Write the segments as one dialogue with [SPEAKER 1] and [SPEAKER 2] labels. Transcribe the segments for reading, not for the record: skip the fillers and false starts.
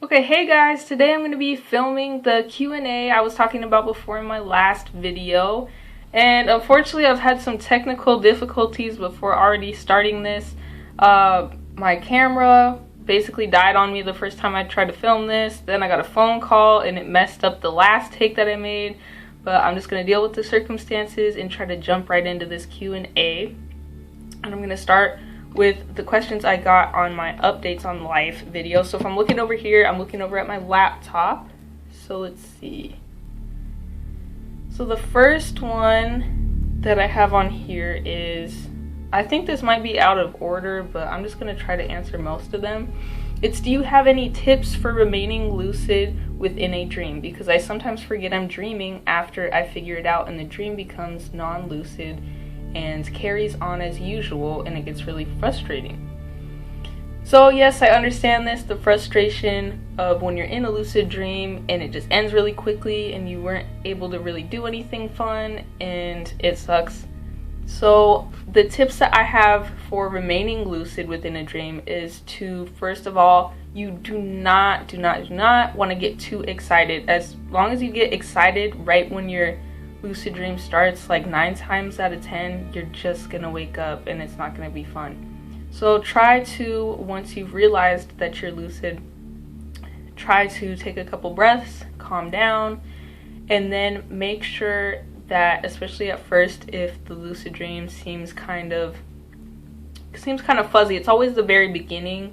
[SPEAKER 1] Okay, hey guys, today I'm going to be filming the Q&A I was talking about before in my last video. And unfortunately, I've had some technical difficulties before already starting this. My camera basically died on me the first time I tried to film this. Then I got a phone call and it messed up the last take that I made. But I'm just going to deal with the circumstances and try to jump right into this Q&A. And I'm going to start with the questions I got on my updates on life video. So if I'm looking over here, I'm looking over at my laptop. So let's see. So the first one that I have on here is, I think this might be out of order, but I'm just going to try to answer most of them. It's, do you have any tips for remaining lucid within a dream? Because I sometimes forget I'm dreaming after I figure it out and the dream becomes non-lucid and carries on as usual, and it gets really frustrating. So yes, I understand this, the frustration of when you're in a lucid dream and it just ends really quickly and you weren't able to really do anything fun and it sucks. So the tips that I have for remaining lucid within a dream is to, first of all, you do not want to get too excited. As long as you get excited right when your lucid dream starts, like 9 times out of 10, you're just gonna wake up and it's not gonna be fun. So try to, once you've realized that you're lucid, try to take a couple breaths, calm down, and then make sure that, especially at first, if the lucid dream seems kind of fuzzy, it's always the very beginning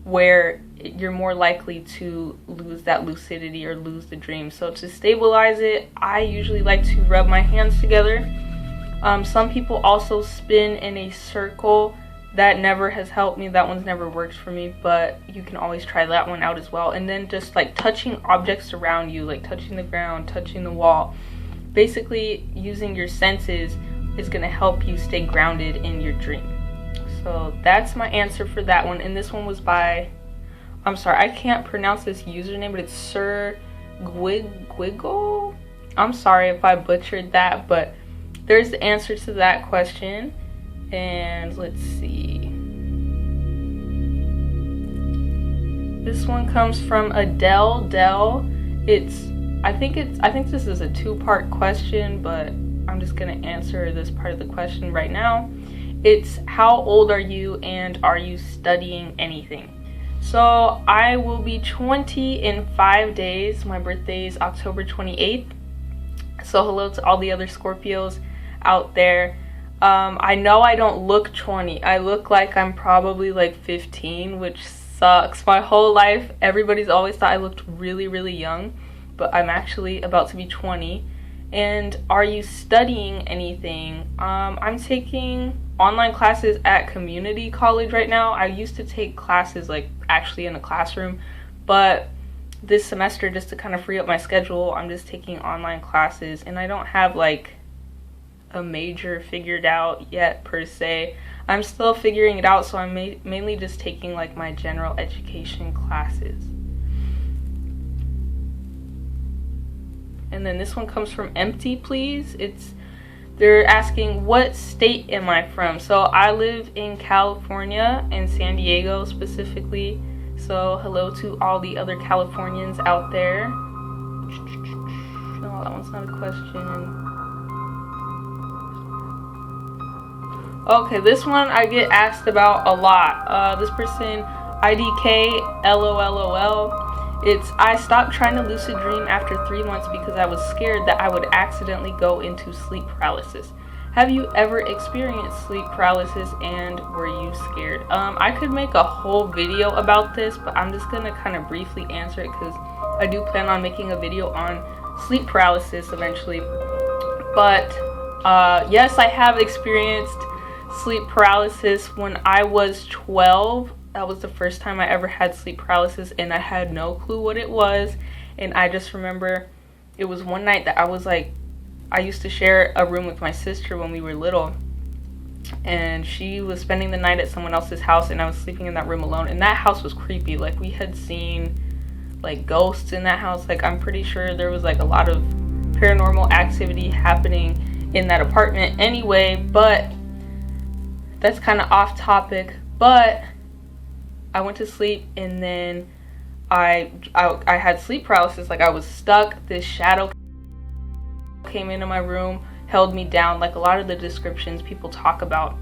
[SPEAKER 1] where you're more likely to lose that lucidity or lose the dream. So to stabilize it, I usually like to rub my hands together. Some people also spin in a circle. That never has helped me. That one's never worked for me, but you can always try that one out as well. And then just like touching objects around you, like touching the ground, touching the wall. Basically, using your senses is going to help you stay grounded in your dream. So that's my answer for that one. And this one was by, I'm sorry, I can't pronounce this username, but it's Sir Gwiggle. I'm sorry if I butchered that, but there's the answer to that question. And let's see. This one comes from Adele Dell. I think this is a 2-part question, but I'm just gonna answer this part of the question right now. It's, how old are you and are you studying anything? So I will be 20 in 5 days. My birthday is October 28th. So hello to all the other Scorpios out there. I know I don't look 20. I look like I'm probably like 15, which sucks. My whole life, everybody's always thought I looked really, really young, but I'm actually about to be 20. And are you studying anything? I'm taking online classes at community college right now. I used to take classes like actually in a classroom, but this semester, just to kind of free up my schedule, I'm just taking online classes, and I don't have like a major figured out yet per se. I'm still figuring it out, so I'm mainly just taking like my general education classes. And then this one comes from Empty Please. They're asking, what state am I from? So I live in California and San Diego specifically. So hello to all the other Californians out there. No, that one's not a question. Okay, this one I get asked about a lot. This person, IDK LOLOL. It's, I stopped trying to lucid dream after 3 months because I was scared that I would accidentally go into sleep paralysis. Have you ever experienced sleep paralysis and were you scared? I could make a whole video about this, but I'm just gonna kind of briefly answer it because I do plan on making a video on sleep paralysis eventually. But yes, I have experienced sleep paralysis when I was 12. That was the first time I ever had sleep paralysis, and I had no clue what it was. And I just remember it was one night that I was like, I used to share a room with my sister when we were little, and she was spending the night at someone else's house, and I was sleeping in that room alone. And that house was creepy. Like, we had seen like ghosts in that house. Like, I'm pretty sure there was like a lot of paranormal activity happening in that apartment anyway, but that's kind of off topic. But I went to sleep, and then I had sleep paralysis. Like, I was stuck. This shadow came into my room, held me down, like a lot of the descriptions people talk about.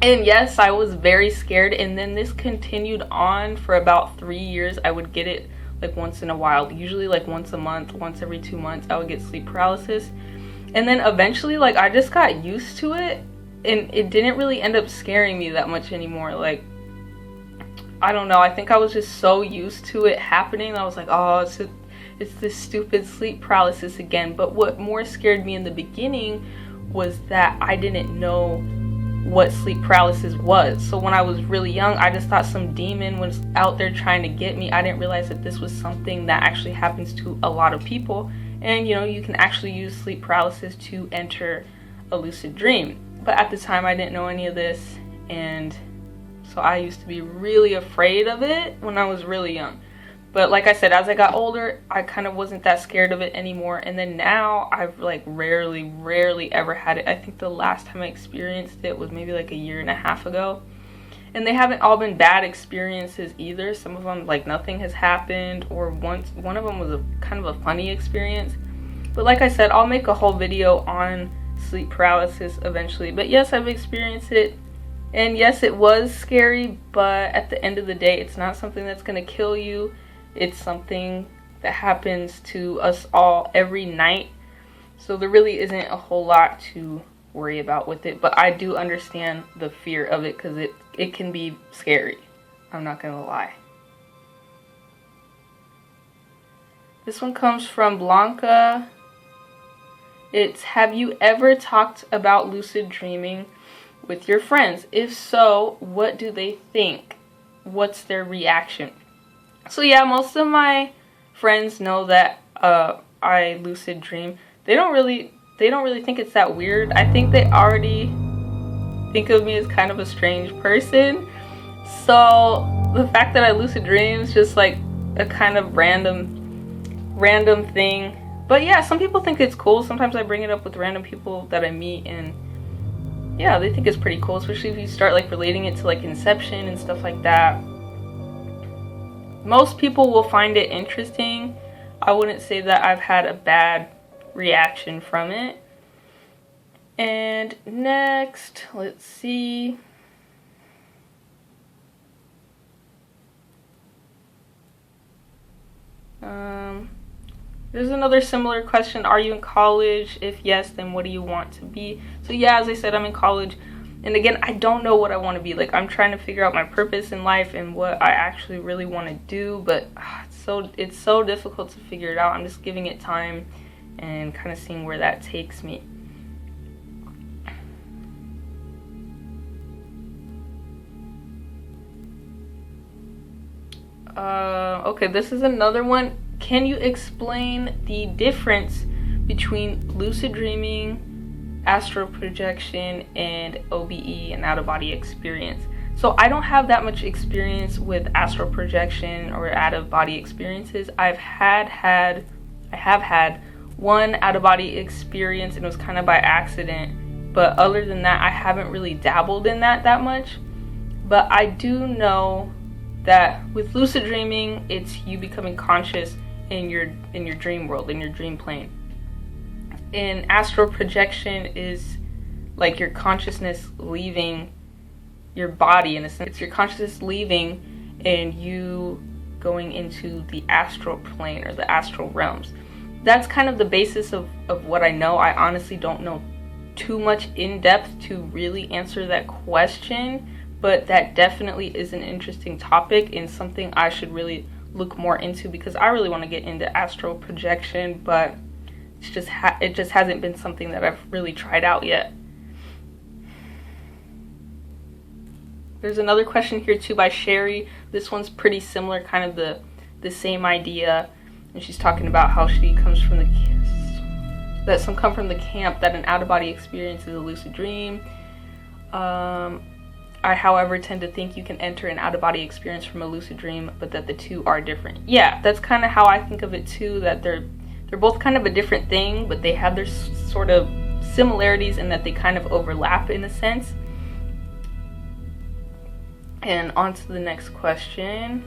[SPEAKER 1] And yes, I was very scared, and then this continued on for about 3 years. I would get it like once in a while, usually like once a month, once every 2 months, I would get sleep paralysis. And then eventually, like, I just got used to it, and it didn't really end up scaring me that much anymore. Like, I don't know, I think I was just so used to it happening. I was like, oh, it's this stupid sleep paralysis again. But what more scared me in the beginning was that I didn't know what sleep paralysis was. So when I was really young, I just thought some demon was out there trying to get me. I didn't realize that this was something that actually happens to a lot of people. And, you know, you can actually use sleep paralysis to enter a lucid dream. But at the time, I didn't know any of this, and so I used to be really afraid of it when I was really young. But like I said, as I got older, I kind of wasn't that scared of it anymore. And then now, I've like rarely ever had it. I think the last time I experienced it was maybe like 1.5 years ago. And they haven't all been bad experiences either. Some of them, like, nothing has happened, or one of them was a kind of a funny experience. But like I said, I'll make a whole video on sleep paralysis eventually. But yes, I've experienced it, and yes, it was scary, but at the end of the day, it's not something that's going to kill you. It's something that happens to us all every night, so there really isn't a whole lot to worry about with it. But I do understand the fear of it, because it can be scary. I'm not gonna lie. This one comes from Blanca. It's, have you ever talked about lucid dreaming with your friends? If so, what do they think? What's their reaction? So yeah, most of my friends know that I lucid dream. They don't really think it's that weird. I think they already think of me as kind of a strange person. So the fact that I lucid dream is just like a kind of random thing. But yeah, some people think it's cool. Sometimes I bring it up with random people that I meet, and yeah, they think it's pretty cool, especially if you start like relating it to like Inception and stuff like that. Most people will find it interesting. I wouldn't say that I've had a bad reaction from it. And next, let's see. There's another similar question. Are you in college? If yes, then what do you want to be? So yeah, as I said, I'm in college. And again, I don't know what I want to be. Like, I'm trying to figure out my purpose in life and what I actually really want to do. But it's so difficult to figure it out. I'm just giving it time and kind of seeing where that takes me. Okay, this is another one. Can you explain the difference between lucid dreaming, astral projection, and OBE, and out-of-body experience? So I don't have that much experience with astral projection or out-of-body experiences. I have had one out-of-body experience, and it was kind of by accident. But other than that, I haven't really dabbled in that much. But I do know that with lucid dreaming, it's you becoming conscious in your dream world, in your dream plane. And astral projection is like your consciousness leaving your body, in a sense. It's your consciousness leaving and you going into the astral plane or the astral realms. That's kind of the basis of what I know. I honestly don't know too much in depth to really answer that question, but that definitely is an interesting topic and something I should really look more into, because I really want to get into astral projection, but it just hasn't been something that I've really tried out yet. There's another question here too by Sherry. This one's pretty similar, kind of the same idea, and she's talking about how she comes from that some come from the camp that an out-of-body experience is a lucid dream. I, however, tend to think you can enter an out-of-body experience from a lucid dream, but that the two are different. Yeah, that's kind of how I think of it too, that they're both kind of a different thing, but they have their sort of similarities in that they kind of overlap in a sense. And on to the next question.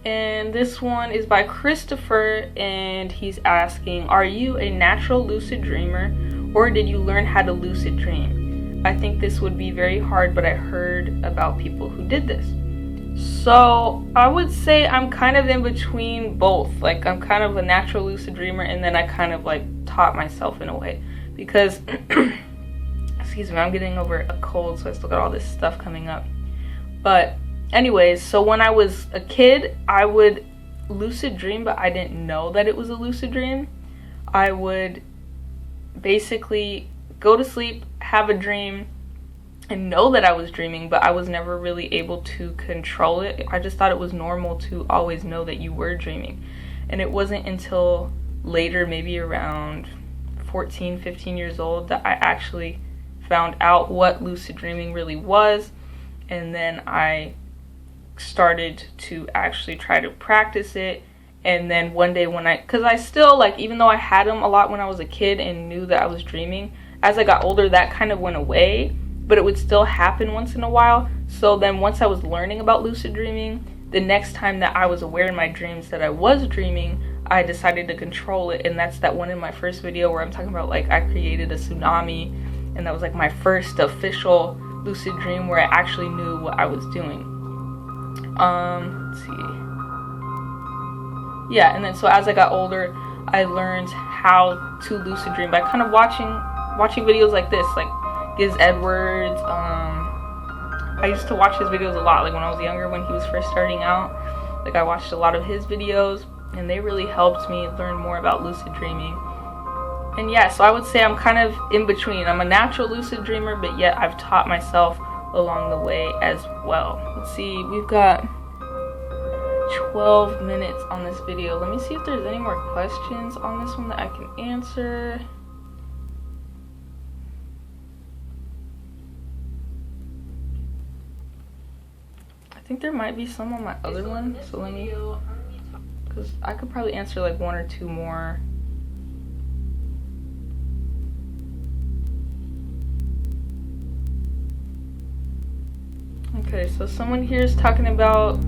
[SPEAKER 1] And this one is by Christopher, and he's asking, are you a natural lucid dreamer, or did you learn how to lucid dream? I think this would be very hard, but I heard about people who did this. So I would say I'm kind of in between both. Like, I'm kind of a natural lucid dreamer, and then I kind of like taught myself in a way, because excuse me, I'm getting over a cold, so I still got all this stuff coming up. But anyways, so when I was a kid, I would lucid dream, but I didn't know that it was a lucid dream. I would basically go to sleep, have a dream, and know that I was dreaming, but I was never really able to control it. I just thought it was normal to always know that you were dreaming. And it wasn't until later, maybe around 14, 15 years old, that I actually found out what lucid dreaming really was. And then I started to actually try to practice it. And then one day when because I still, like, even though I had them a lot when I was a kid and knew that I was dreaming, as I got older that kind of went away, but it would still happen once in a while. So then once I was learning about lucid dreaming, the next time that I was aware in my dreams that I was dreaming, I decided to control it. And that's that one in my first video where I'm talking about, like, I created a tsunami, and that was like my first official lucid dream where I actually knew what I was doing. Let's see. Yeah, and then so as I got older, I learned how to lucid dream by kind of watching videos like this, like Giz Edwards. I used to watch his videos a lot, like when I was younger, when he was first starting out. Like, I watched a lot of his videos, and they really helped me learn more about lucid dreaming. And yeah, so I would say I'm kind of in between. I'm a natural lucid dreamer, but yet I've taught myself along the way as well. Let's see, we've got 12 minutes on this video. Let me see if there's any more questions on this one that I can answer. I think there might be some on my other one, so let me, because I could probably answer like one or two more. Okay, so someone here is talking about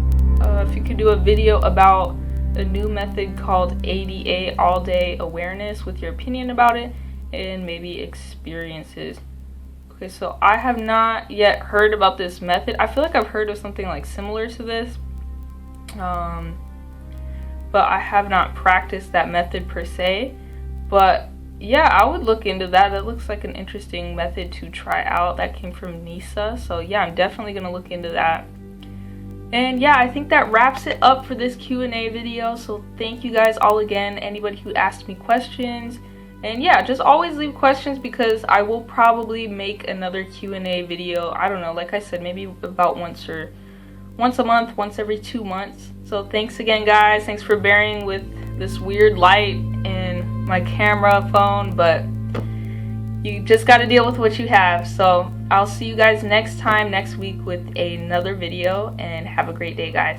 [SPEAKER 1] if you could do a video about a new method called ADA, all day awareness, with your opinion about it and maybe experiences. Okay, so I have not yet heard about this method. I feel like I've heard of something like similar to this, but I have not practiced that method per se. But yeah, I would look into that. That looks like an interesting method to try out. That came from Nisa, so yeah, I'm definitely gonna look into that. And yeah, I think that wraps it up for this Q&A video. So thank you guys all again, anybody who asked me questions. And yeah, just always leave questions, because I will probably make another Q&A video. I don't know, like I said, maybe about once a month, once every 2 months. So thanks again, guys. Thanks for bearing with this weird light and my camera phone, but you just got to deal with what you have. So I'll see you guys next week with another video, and have a great day, guys.